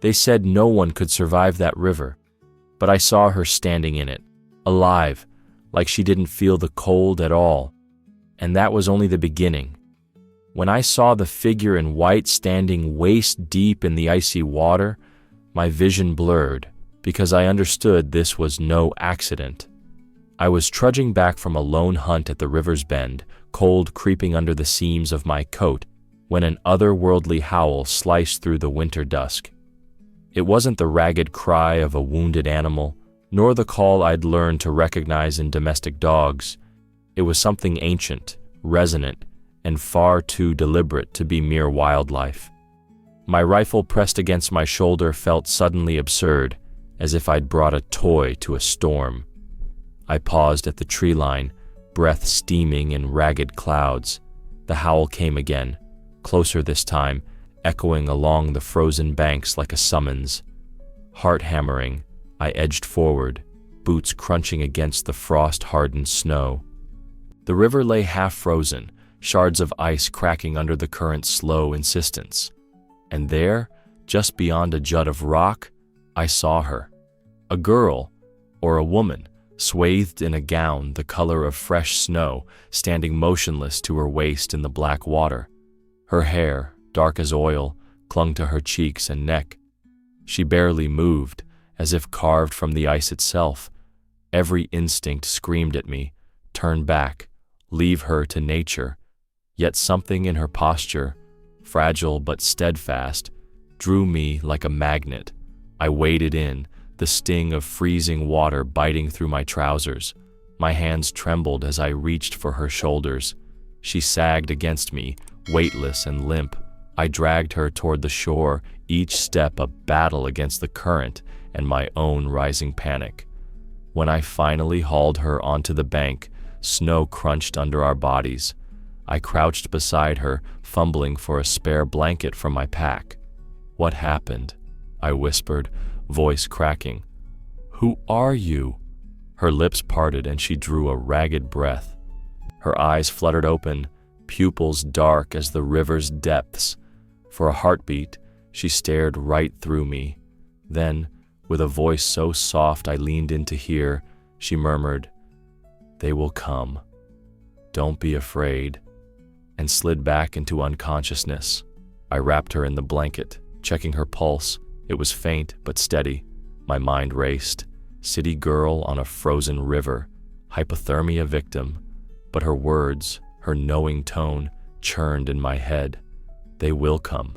They said no one could survive that river, but I saw her standing in it, alive, like she didn't feel the cold at all. And that was only the beginning. When I saw the figure in white standing waist deep in the icy water, my vision blurred, because I understood this was no accident. I was trudging back from a lone hunt at the river's bend, cold creeping under the seams of my coat, when an otherworldly howl sliced through the winter dusk. It wasn't the ragged cry of a wounded animal, nor the call I'd learned to recognize in domestic dogs. It was something ancient, resonant, and far too deliberate to be mere wildlife. My rifle pressed against my shoulder felt suddenly absurd, as if I'd brought a toy to a storm. I paused at the tree line, breath steaming in ragged clouds. The howl came again, closer this time, echoing along the frozen banks like a summons. Heart hammering, I edged forward, boots crunching against the frost-hardened snow. The river lay half-frozen, shards of ice cracking under the current's slow insistence. And there, just beyond a jut of rock, I saw her. A girl, or a woman, swathed in a gown the color of fresh snow, standing motionless to her waist in the black water. Her hair, dark as oil, clung to her cheeks and neck. She barely moved, as if carved from the ice itself. Every instinct screamed at me, turn back, leave her to nature. Yet something in her posture, fragile but steadfast, drew me like a magnet. I waded in, the sting of freezing water biting through my trousers. My hands trembled as I reached for her shoulders. She sagged against me, weightless and limp. I dragged her toward the shore, each step a battle against the current and my own rising panic. When I finally hauled her onto the bank, snow crunched under our bodies. I crouched beside her, fumbling for a spare blanket from my pack. "What happened?" I whispered, voice cracking. "Who are you?" Her lips parted and she drew a ragged breath. Her eyes fluttered open, pupils dark as the river's depths. For a heartbeat, she stared right through me. Then, with a voice so soft I leaned in to hear, she murmured, "They will come. Don't be afraid," and slid back into unconsciousness. I wrapped her in the blanket, checking her pulse. It was faint but steady. My mind raced. City girl on a frozen river, hypothermia victim. But her words, her knowing tone, churned in my head. They will come.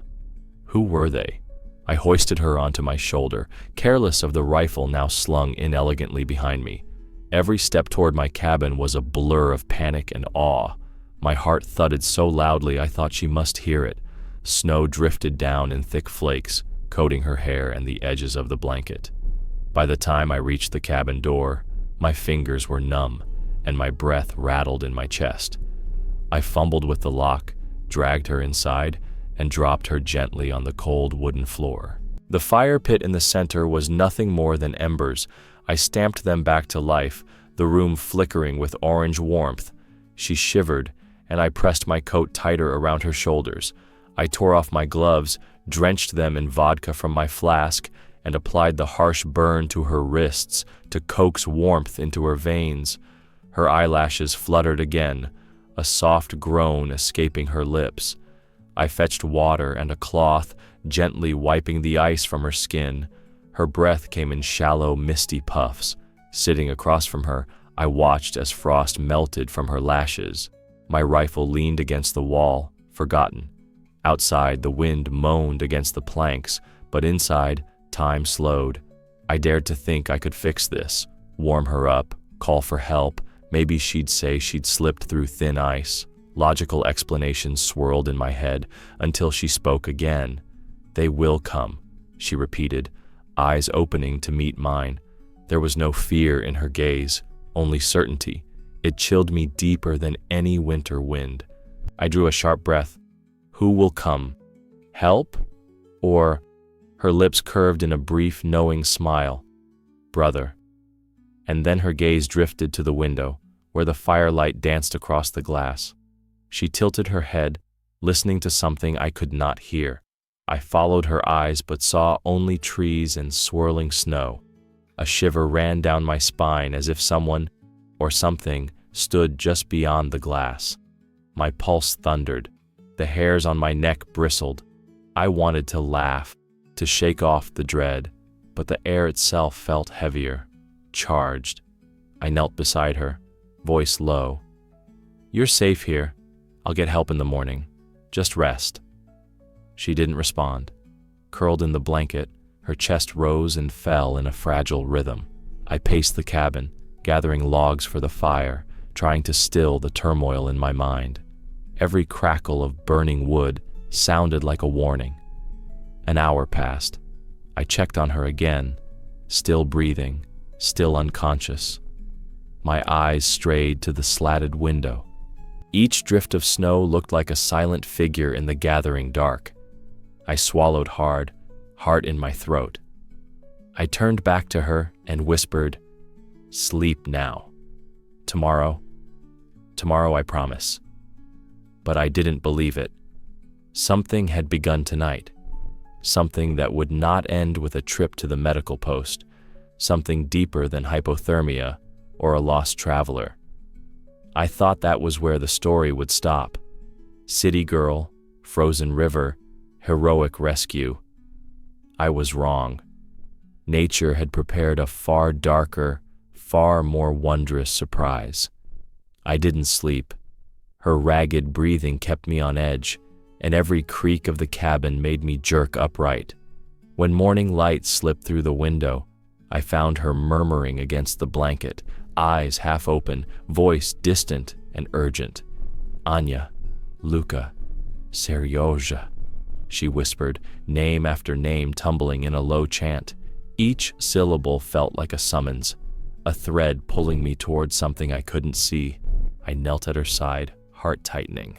Who were they? I hoisted her onto my shoulder, careless of the rifle now slung inelegantly behind me. Every step toward my cabin was a blur of panic and awe. My heart thudded so loudly I thought she must hear it. Snow drifted down in thick flakes, coating her hair and the edges of the blanket. By the time I reached the cabin door, my fingers were numb, and my breath rattled in my chest. I fumbled with the lock, dragged her inside, and dropped her gently on the cold wooden floor. The fire pit in the center was nothing more than embers. I stamped them back to life, the room flickering with orange warmth. She shivered, and I pressed my coat tighter around her shoulders. I tore off my gloves, drenched them in vodka from my flask, and applied the harsh burn to her wrists to coax warmth into her veins. Her eyelashes fluttered again, a soft groan escaping her lips. I fetched water and a cloth, gently wiping the ice from her skin. Her breath came in shallow, misty puffs. Sitting across from her, I watched as frost melted from her lashes. My rifle leaned against the wall, forgotten. Outside, the wind moaned against the planks, but inside, time slowed. I dared to think I could fix this, warm her up, call for help. Maybe she'd say she'd slipped through thin ice. Logical explanations swirled in my head until she spoke again. "They will come," she repeated, eyes opening to meet mine. There was no fear in her gaze, only certainty. It chilled me deeper than any winter wind. I drew a sharp breath. Who will come? Help? Or... Her lips curved in a brief, knowing smile. Brother. And then her gaze drifted to the window, where the firelight danced across the glass. She tilted her head, listening to something I could not hear. I followed her eyes but saw only trees and swirling snow. A shiver ran down my spine as if someone or something stood just beyond the glass. My pulse thundered. The hairs on my neck bristled. I wanted to laugh, to shake off the dread, but the air itself felt heavier, charged. I knelt beside her, voice low. "You're safe here. I'll get help in the morning. Just rest." She didn't respond. Curled in the blanket, her chest rose and fell in a fragile rhythm. I paced the cabin, gathering logs for the fire, trying to still the turmoil in my mind. Every crackle of burning wood sounded like a warning. An hour passed. I checked on her again, still breathing, still unconscious. My eyes strayed to the slatted window. Each drift of snow looked like a silent figure in the gathering dark. I swallowed hard, heart in my throat. I turned back to her and whispered, "Sleep now. Tomorrow, I promise." But I didn't believe it. Something had begun tonight. Something that would not end with a trip to the medical post. Something deeper than hypothermia or a lost traveler. I thought that was where the story would stop. City girl, frozen river, heroic rescue. I was wrong. Nature had prepared a far darker, far more wondrous surprise. I didn't sleep. Her ragged breathing kept me on edge, and every creak of the cabin made me jerk upright. When morning light slipped through the window, I found her murmuring against the blanket, eyes half open, voice distant and urgent. "Anya, Luca, Seryoja," she whispered, name after name tumbling in a low chant. Each syllable felt like a summons, a thread pulling me towards something I couldn't see. I knelt at her side, heart tightening.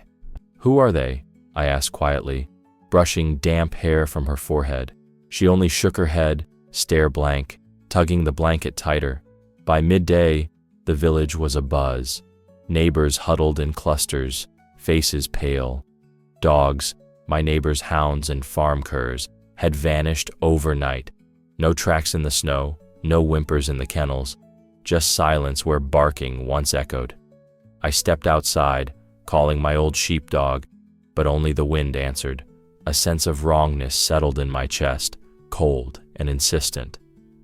"Who are they?" I asked quietly, brushing damp hair from her forehead. She only shook her head, stare blank, tugging the blanket tighter. By midday, the village was abuzz. Neighbors huddled in clusters, faces pale. Dogs, my neighbors' hounds and farm curs, had vanished overnight. No tracks in the snow, no whimpers in the kennels, just silence where barking once echoed. I stepped outside, calling my old sheepdog, but only the wind answered. A sense of wrongness settled in my chest, cold and insistent.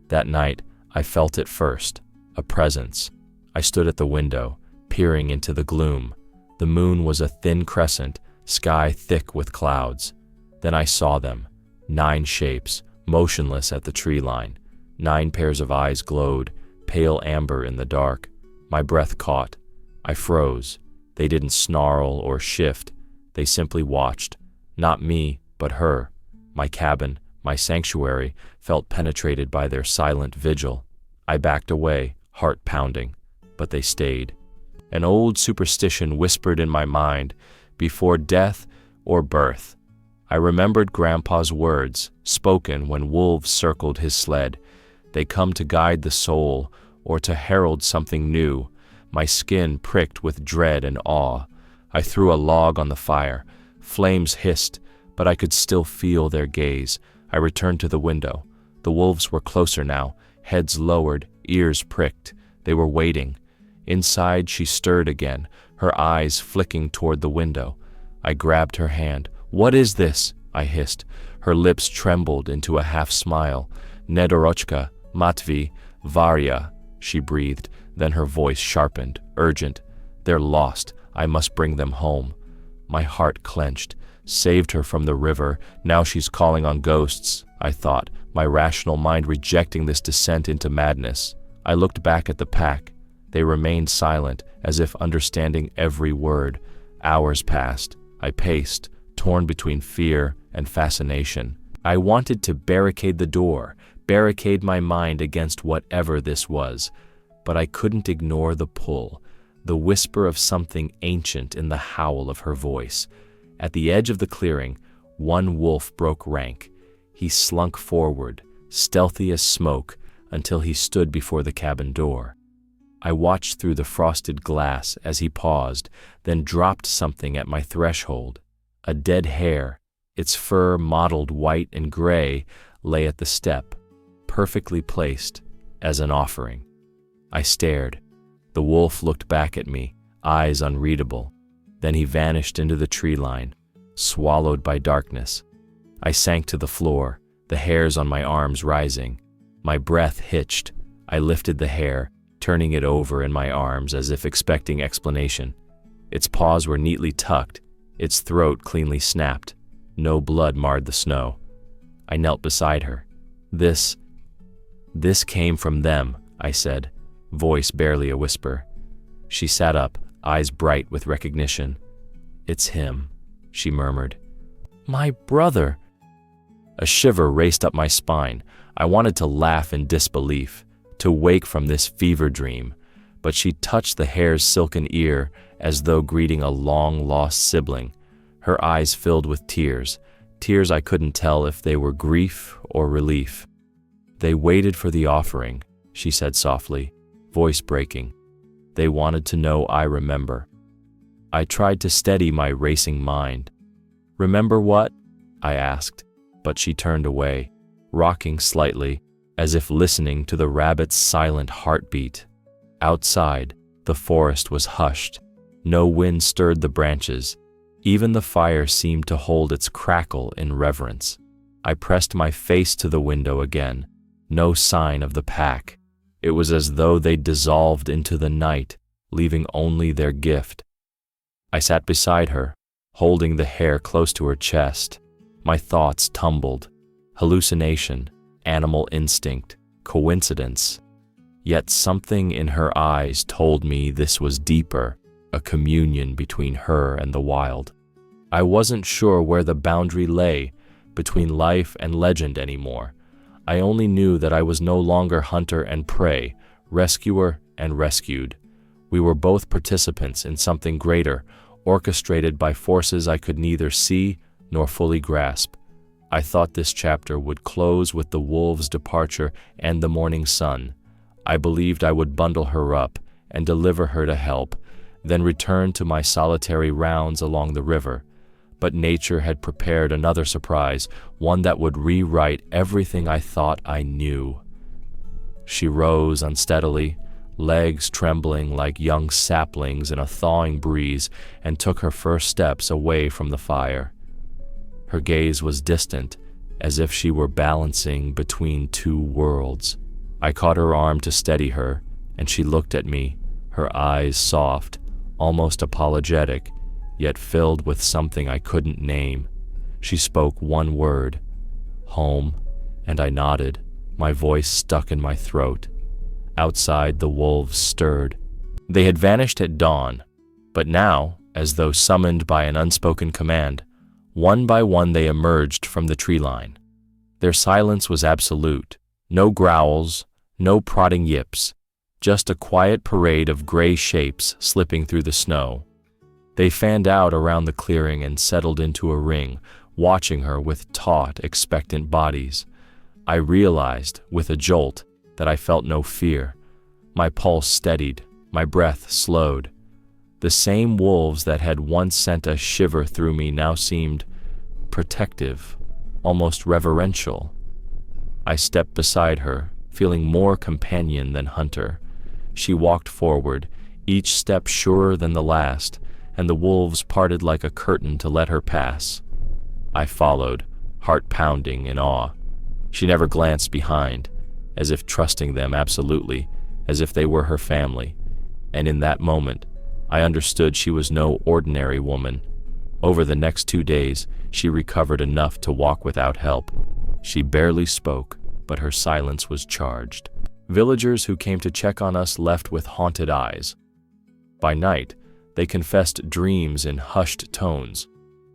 That night, I felt it first, a presence. I stood at the window, peering into the gloom. The moon was a thin crescent, sky thick with clouds. Then I saw them, 9 shapes, motionless at the tree line. 9 pairs of eyes glowed, pale amber in the dark. My breath caught. I froze. They didn't snarl or shift. They simply watched. Not me, but her. My cabin, my sanctuary, felt penetrated by their silent vigil. I backed away, heart pounding, but they stayed. An old superstition whispered in my mind, before death or birth. I remembered Grandpa's words, spoken when wolves circled his sled. They come to guide the soul, or to herald something new. My skin pricked with dread and awe. I threw a log on the fire. Flames hissed, but I could still feel their gaze. I returned to the window. The wolves were closer now, heads lowered, ears pricked. They were waiting. Inside, she stirred again, her eyes flicking toward the window. I grabbed her hand. "What is this?" I hissed. Her lips trembled into a half-smile. "Nedorochka, Matvi, Varya," she breathed. Then her voice sharpened, urgent. "They're lost. I must bring them home." My heart clenched. Saved her from the river. Now she's calling on ghosts, I thought, my rational mind rejecting this descent into madness. I looked back at the pack. They remained silent, as if understanding every word. Hours passed. I paced, torn between fear and fascination. I wanted to barricade the door, barricade my mind against whatever this was. But I couldn't ignore the pull, the whisper of something ancient in the howl of her voice. At the edge of the clearing, one wolf broke rank. He slunk forward, stealthy as smoke, until he stood before the cabin door. I watched through the frosted glass as he paused, then dropped something at my threshold. A dead hare, Its fur, mottled white and gray, lay at the step, perfectly placed as an offering. I stared. The wolf looked back at me, eyes unreadable. Then he vanished into the tree line, swallowed by darkness. I sank to the floor, the hairs on my arms rising. My breath hitched. I lifted the hair, turning it over in my arms as if expecting explanation. Its paws were neatly tucked, its throat cleanly snapped. No blood marred the snow. I knelt beside her. This came from them, I said, voice barely a whisper. She sat up, eyes bright with recognition. It's him, she murmured. My brother! A shiver raced up my spine. I wanted to laugh in disbelief, to wake from this fever dream, but she touched the hare's silken ear as though greeting a long-lost sibling. Her eyes filled with tears, tears I couldn't tell if they were grief or relief. They waited for the offering, she said softly, voice breaking. They wanted to know I remember. I tried to steady my racing mind. Remember what? I asked, but she turned away, rocking slightly, as if listening to the rabbit's silent heartbeat. Outside, the forest was hushed. No wind stirred the branches. Even the fire seemed to hold its crackle in reverence. I pressed my face to the window again. No sign of the pack. It was as though they'd dissolved into the night, leaving only their gift. I sat beside her, holding the hare close to her chest. My thoughts tumbled. Hallucination, animal instinct, coincidence. Yet something in her eyes told me this was deeper, a communion between her and the wild. I wasn't sure where the boundary lay between life and legend anymore. I only knew that I was no longer hunter and prey, rescuer and rescued. We were both participants in something greater, orchestrated by forces I could neither see nor fully grasp. I thought this chapter would close with the wolves' departure and the morning sun. I believed I would bundle her up and deliver her to help, then return to my solitary rounds along the river. But nature had prepared another surprise, one that would rewrite everything I thought I knew. She rose unsteadily, legs trembling like young saplings in a thawing breeze, and took her first steps away from the fire. Her gaze was distant, as if she were balancing between two worlds. I caught her arm to steady her, and she looked at me, her eyes soft, almost apologetic, yet filled with something I couldn't name. She spoke one word, home, and I nodded, my voice stuck in my throat. Outside, the wolves stirred. They had vanished at dawn, but now, as though summoned by an unspoken command, one by one they emerged from the tree line. Their silence was absolute. No growls, no prodding yips, just a quiet parade of gray shapes slipping through the snow. They fanned out around the clearing and settled into a ring, watching her with taut, expectant bodies. I realized, with a jolt, that I felt no fear. My pulse steadied, my breath slowed. The same wolves that had once sent a shiver through me now seemed protective, almost reverential. I stepped beside her, feeling more companion than hunter. She walked forward, each step surer than the last, and the wolves parted like a curtain to let her pass. I followed, heart pounding in awe. She never glanced behind, as if trusting them absolutely, as if they were her family. And in that moment, I understood she was no ordinary woman. Over the next 2 days, she recovered enough to walk without help. She barely spoke, but her silence was charged. Villagers who came to check on us left with haunted eyes. By night, they confessed dreams in hushed tones,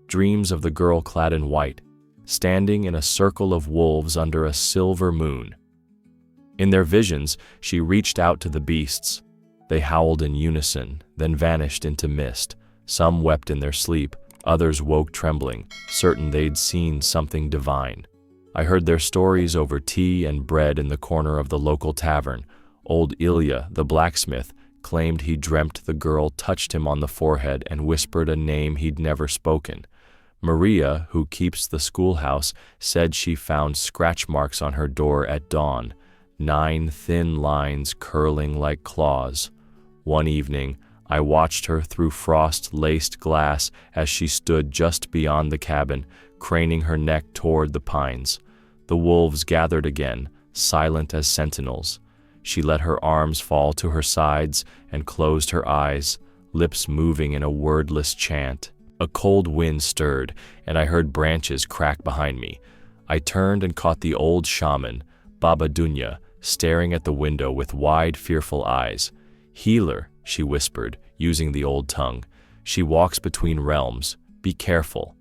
dreams of the girl clad in white, standing in a circle of wolves under a silver moon. In their visions, she reached out to the beasts. They howled in unison, then vanished into mist. Some wept in their sleep, others woke trembling, certain they'd seen something divine. I heard their stories over tea and bread in the corner of the local tavern. Old Ilya, the blacksmith, claimed he dreamt the girl touched him on the forehead and whispered a name he'd never spoken. Maria, who keeps the schoolhouse, said she found scratch marks on her door at dawn, 9 thin lines curling like claws. One evening, I watched her through frost-laced glass as she stood just beyond the cabin, craning her neck toward the pines. The wolves gathered again, silent as sentinels. She let her arms fall to her sides and closed her eyes, lips moving in a wordless chant. A cold wind stirred, and I heard branches crack behind me. I turned and caught the old shaman, Baba Dunya, staring at the window with wide, fearful eyes. "Healer," she whispered, using the old tongue. "She walks between realms. Be careful."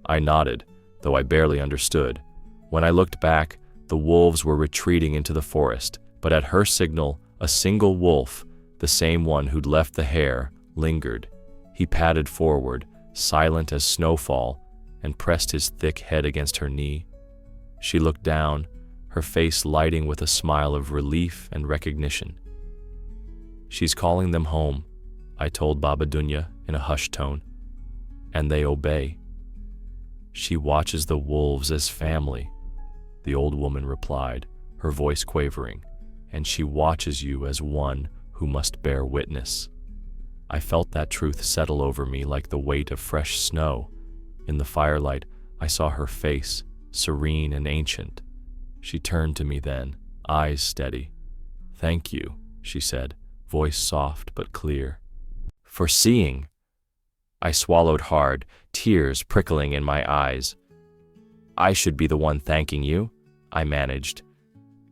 I nodded, though I barely understood. When I looked back, the wolves were retreating into the forest, but at her signal, a single wolf, the same one who'd left the hare, lingered. He padded forward, silent as snowfall, and pressed his thick head against her knee. She looked down, her face lighting with a smile of relief and recognition. "She's calling them home," I told Baba Dunya in a hushed tone, "and they obey." "She watches the wolves as family," the old woman replied, her voice quavering, "and she watches you as one who must bear witness." I felt that truth settle over me like the weight of fresh snow. In the firelight, I saw her face, serene and ancient. She turned to me then, eyes steady. "Thank you," she said, voice soft but clear. "For seeing." I swallowed hard, tears prickling in my eyes. "I should be the one thanking you," I managed.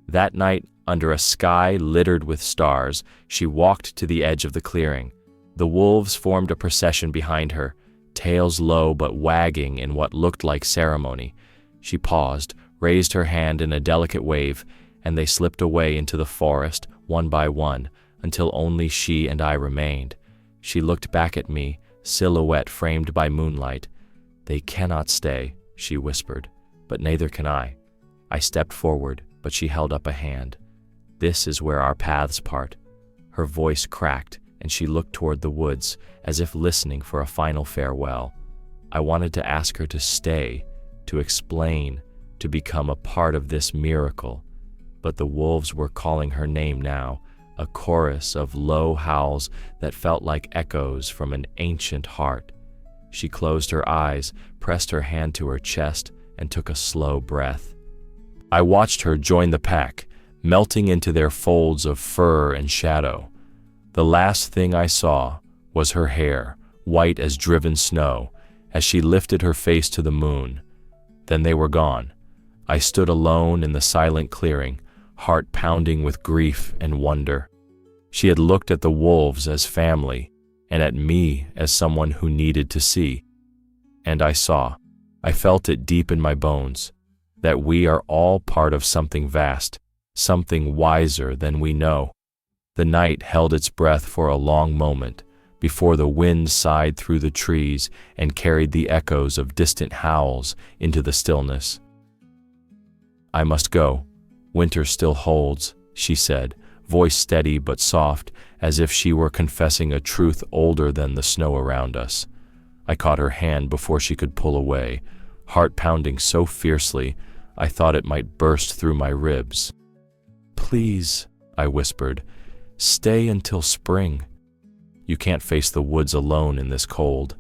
That night, under a sky littered with stars, she walked to the edge of the clearing. The wolves formed a procession behind her, tails low but wagging in what looked like ceremony. She paused, raised her hand in a delicate wave, and they slipped away into the forest, one by one, until only she and I remained. She looked back at me, silhouette framed by moonlight. "They cannot stay," she whispered, "but neither can I." I stepped forward, but she held up a hand. "This is where our paths part." Her voice cracked, and she looked toward the woods, as if listening for a final farewell. I wanted to ask her to stay, to explain, to become a part of this miracle. But the wolves were calling her name now, a chorus of low howls that felt like echoes from an ancient heart. She closed her eyes, pressed her hand to her chest, and took a slow breath. I watched her join the pack, melting into their folds of fur and shadow. The last thing I saw was her hair, white as driven snow, as she lifted her face to the moon. Then they were gone. I stood alone in the silent clearing, heart pounding with grief and wonder. She had looked at the wolves as family, and at me as someone who needed to see. And I saw. I felt it deep in my bones, that we are all part of something vast, something wiser than we know. The night held its breath for a long moment, before the wind sighed through the trees and carried the echoes of distant howls into the stillness. "I must go. Winter still holds," she said, voice steady but soft, as if she were confessing a truth older than the snow around us. I caught her hand before she could pull away, heart pounding so fiercely I thought it might burst through my ribs. "Please," I whispered, "stay until spring. You can't face the woods alone in this cold."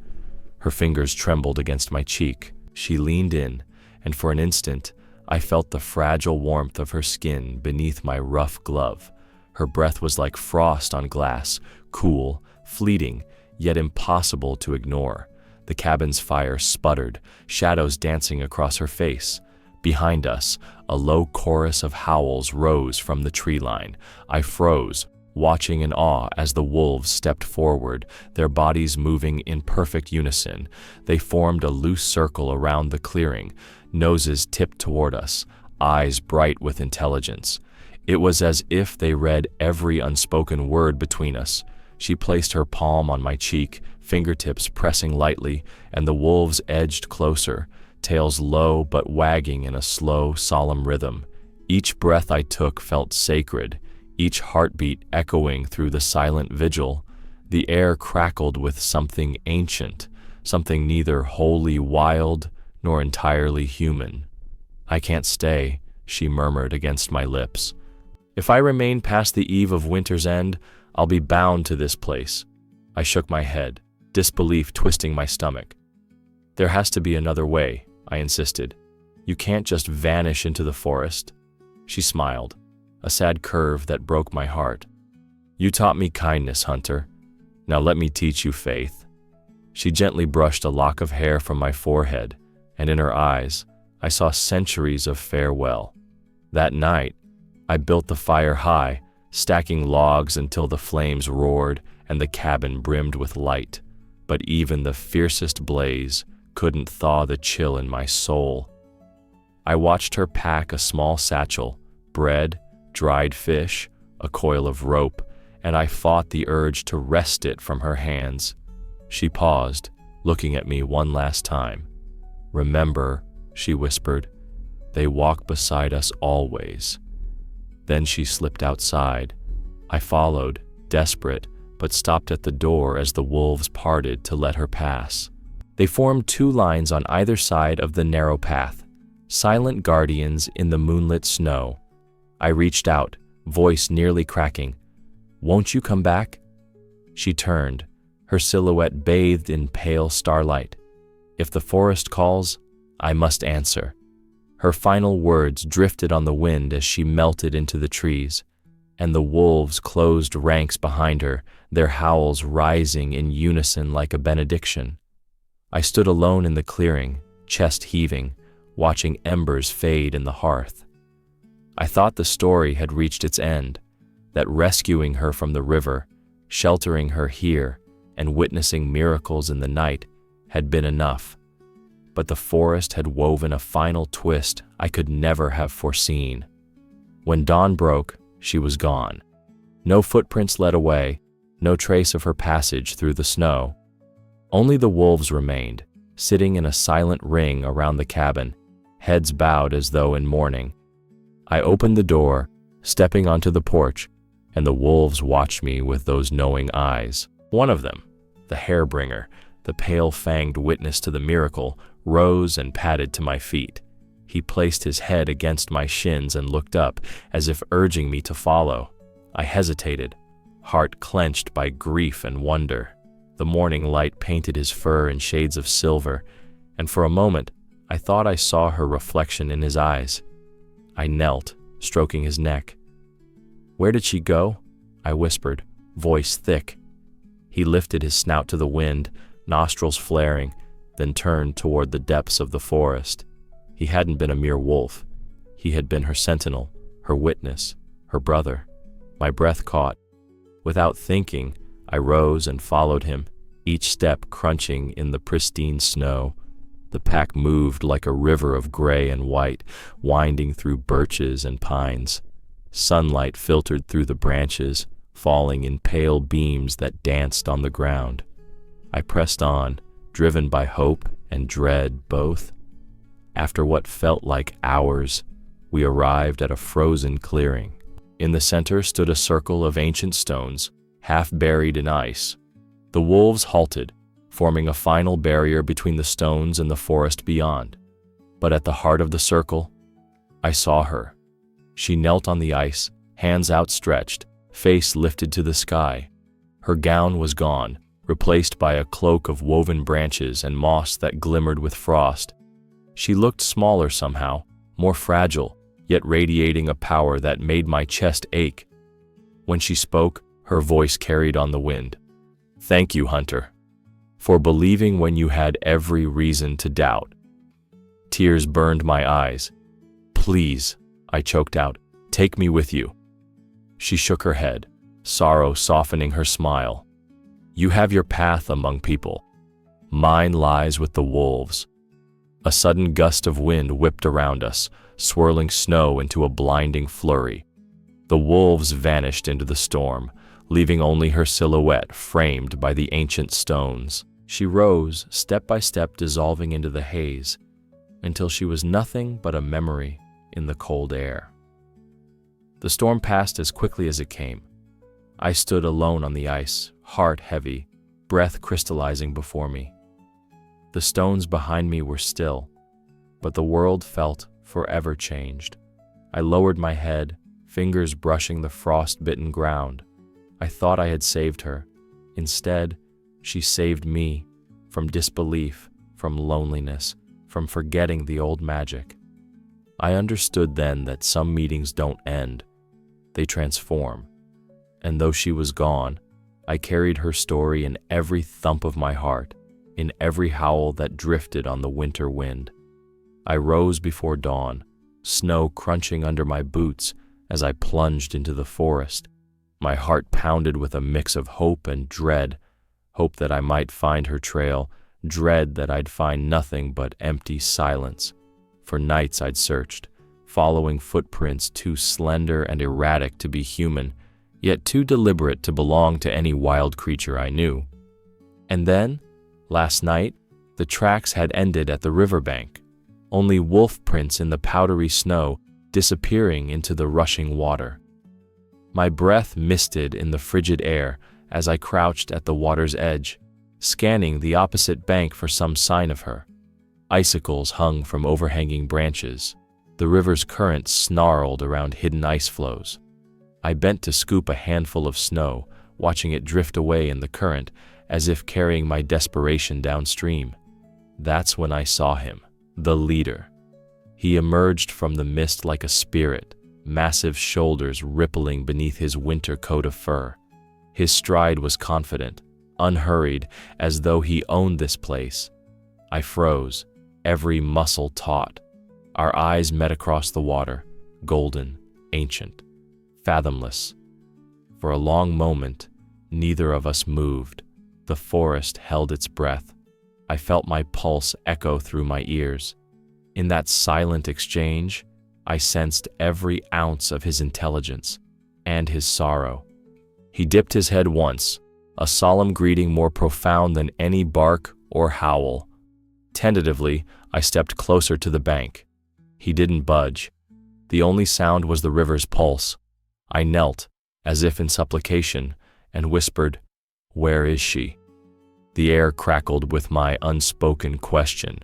Her fingers trembled against my cheek. She leaned in, and for an instant, I felt the fragile warmth of her skin beneath my rough glove. Her breath was like frost on glass, cool, fleeting, yet impossible to ignore. The cabin's fire sputtered, shadows dancing across her face. Behind us, a low chorus of howls rose from the tree line. I froze, watching in awe as the wolves stepped forward, their bodies moving in perfect unison. They formed a loose circle around the clearing, noses tipped toward us, eyes bright with intelligence. It was as if they read every unspoken word between us. She placed her palm on my cheek, fingertips pressing lightly, and the wolves edged closer, tails low but wagging in a slow, solemn rhythm. Each breath I took felt sacred, each heartbeat echoing through the silent vigil. The air crackled with something ancient, something neither wholly wild nor entirely human. "I can't stay," she murmured against my lips. "If I remain past the eve of winter's end, I'll be bound to this place." I shook my head, disbelief twisting my stomach. "There has to be another way," I insisted. "You can't just vanish into the forest." She smiled, a sad curve that broke my heart. "You taught me kindness, Hunter. Now let me teach you faith." She gently brushed a lock of hair from my forehead, and in her eyes, I saw centuries of farewell. That night, I built the fire high, stacking logs until the flames roared and the cabin brimmed with light. But even the fiercest blaze couldn't thaw the chill in my soul. I watched her pack a small satchel, bread, dried fish, a coil of rope, and I fought the urge to wrest it from her hands. She paused, looking at me one last time. "Remember," she whispered, "they walk beside us always." Then she slipped outside. I followed, desperate, but stopped at the door as the wolves parted to let her pass. They formed two lines on either side of the narrow path, silent guardians in the moonlit snow. I reached out, voice nearly cracking. "Won't you come back?" She turned, her silhouette bathed in pale starlight. "If the forest calls, I must answer." Her final words drifted on the wind as she melted into the trees, and the wolves closed ranks behind her, their howls rising in unison like a benediction. I stood alone in the clearing, chest heaving, watching embers fade in the hearth. I thought the story had reached its end, that rescuing her from the river, sheltering her here, and witnessing miracles in the night had been enough. But the forest had woven a final twist I could never have foreseen. When dawn broke, she was gone. No footprints led away, no trace of her passage through the snow. Only the wolves remained, sitting in a silent ring around the cabin, heads bowed as though in mourning. I opened the door, stepping onto the porch, and the wolves watched me with those knowing eyes. One of them, the hairbringer, the pale-fanged witness to the miracle, rose and padded to my feet. He placed his head against my shins and looked up, as if urging me to follow. I hesitated, heart clenched by grief and wonder. The morning light painted his fur in shades of silver, and for a moment I thought I saw her reflection in his eyes. I knelt, stroking his neck. "Where did she go?" I whispered, voice thick. He lifted his snout to the wind, nostrils flaring, then turned toward the depths of the forest. He hadn't been a mere wolf. He had been her sentinel, her witness, her brother. My breath caught. Without thinking, I rose and followed him, each step crunching in the pristine snow. The pack moved like a river of gray and white, winding through birches and pines. Sunlight filtered through the branches, falling in pale beams that danced on the ground. I pressed on, driven by hope and dread both. After what felt like hours, we arrived at a frozen clearing. In the center stood a circle of ancient stones, half buried in ice. The wolves halted, forming a final barrier between the stones and the forest beyond. But at the heart of the circle, I saw her. She knelt on the ice, hands outstretched, face lifted to the sky. Her gown was gone, replaced by a cloak of woven branches and moss that glimmered with frost. She looked smaller somehow, more fragile, yet radiating a power that made my chest ache. When she spoke, her voice carried on the wind. "Thank you, Hunter, for believing when you had every reason to doubt." Tears burned my eyes. "Please," I choked out, "take me with you." She shook her head, sorrow softening her smile. "You have your path among people. Mine lies with the wolves." A sudden gust of wind whipped around us, swirling snow into a blinding flurry. The wolves vanished into the storm, leaving only her silhouette framed by the ancient stones. She rose, step by step dissolving into the haze, until she was nothing but a memory in the cold air. The storm passed as quickly as it came. I stood alone on the ice, heart heavy, breath crystallizing before me. The stones behind me were still, but the world felt forever changed. I lowered my head, fingers brushing the frost-bitten ground. I thought I had saved her. Instead, she saved me from disbelief, from loneliness, from forgetting the old magic. I understood then that some meetings don't end, they transform. And though she was gone, I carried her story in every thump of my heart, in every howl that drifted on the winter wind. I rose before dawn, snow crunching under my boots as I plunged into the forest. My heart pounded with a mix of hope and dread, hope that I might find her trail, dread that I'd find nothing but empty silence. For nights I'd searched, following footprints too slender and erratic to be human, yet too deliberate to belong to any wild creature I knew. And then, last night, the tracks had ended at the riverbank, only wolf prints in the powdery snow disappearing into the rushing water. My breath misted in the frigid air as I crouched at the water's edge, scanning the opposite bank for some sign of her. Icicles hung from overhanging branches. The river's current snarled around hidden ice floes. I bent to scoop a handful of snow, watching it drift away in the current, as if carrying my desperation downstream. That's when I saw him, the leader. He emerged from the mist like a spirit, massive shoulders rippling beneath his winter coat of fur. His stride was confident, unhurried, as though he owned this place. I froze, every muscle taut. Our eyes met across the water, golden, ancient, fathomless. For a long moment, neither of us moved. The forest held its breath. I felt my pulse echo through my ears. In that silent exchange, I sensed every ounce of his intelligence and his sorrow. He dipped his head once, a solemn greeting more profound than any bark or howl. Tentatively, I stepped closer to the bank. He didn't budge. The only sound was the river's pulse. I knelt, as if in supplication, and whispered, "Where is she?" The air crackled with my unspoken question.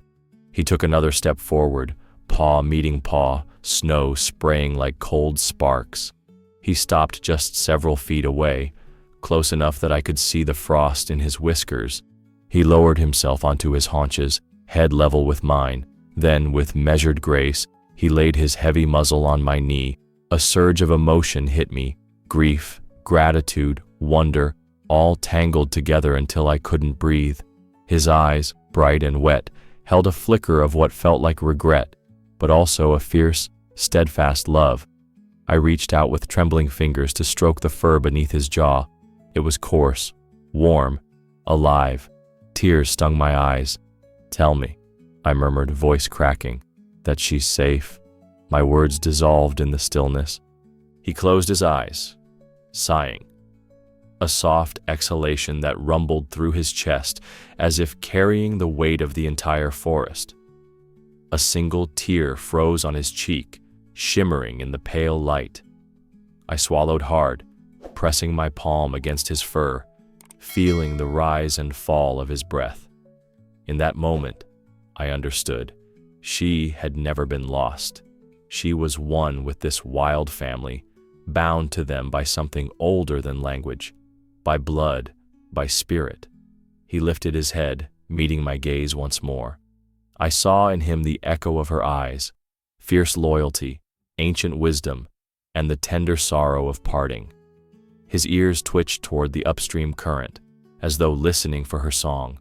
He took another step forward, paw meeting paw, snow spraying like cold sparks. He stopped just several feet away, close enough that I could see the frost in his whiskers. He lowered himself onto his haunches, head level with mine. Then, with measured grace, he laid his heavy muzzle on my knee. A surge of emotion hit me, grief, gratitude, wonder, all tangled together until I couldn't breathe. His eyes, bright and wet, held a flicker of what felt like regret, but also a fierce, steadfast love. I reached out with trembling fingers to stroke the fur beneath his jaw. It was coarse, warm, alive. Tears stung my eyes. "Tell me," I murmured, voice cracking, "that she's safe." My words dissolved in the stillness. He closed his eyes, sighing. A soft exhalation that rumbled through his chest as if carrying the weight of the entire forest. A single tear froze on his cheek, shimmering in the pale light. I swallowed hard, pressing my palm against his fur, feeling the rise and fall of his breath. In that moment, I understood. She had never been lost. She was one with this wild family, bound to them by something older than language, by blood, by spirit. He lifted his head, meeting my gaze once more. I saw in him the echo of her eyes, fierce loyalty, ancient wisdom, and the tender sorrow of parting. His ears twitched toward the upstream current, as though listening for her song.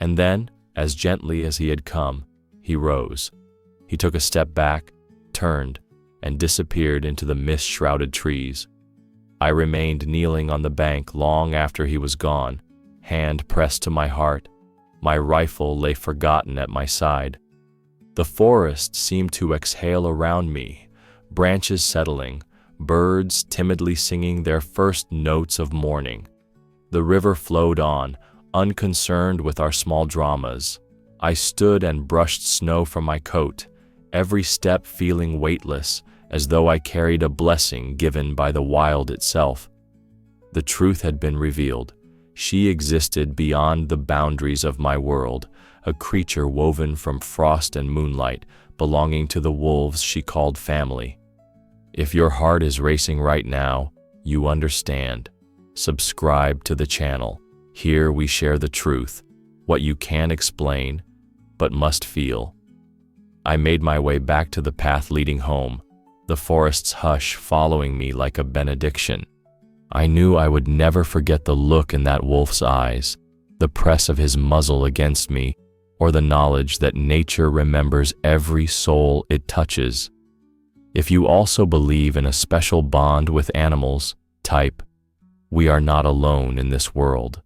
And then, as gently as he had come, he rose. He took a step back, turned, and disappeared into the mist-shrouded trees. I remained kneeling on the bank long after he was gone, hand pressed to my heart. My rifle lay forgotten at my side. The forest seemed to exhale around me, branches settling, birds timidly singing their first notes of morning. The river flowed on, unconcerned with our small dramas. I stood and brushed snow from my coat, every step feeling weightless, as though I carried a blessing given by the wild itself. The truth had been revealed. She existed beyond the boundaries of my world, a creature woven from frost and moonlight, belonging to the wolves she called family. If your heart is racing right now, you understand. Subscribe to the channel. Here we share the truth, what you can't explain, but must feel. I made my way back to the path leading home, the forest's hush following me like a benediction. I knew I would never forget the look in that wolf's eyes, the press of his muzzle against me, or the knowledge that nature remembers every soul it touches. If you also believe in a special bond with animals, type, "We are not alone in this world."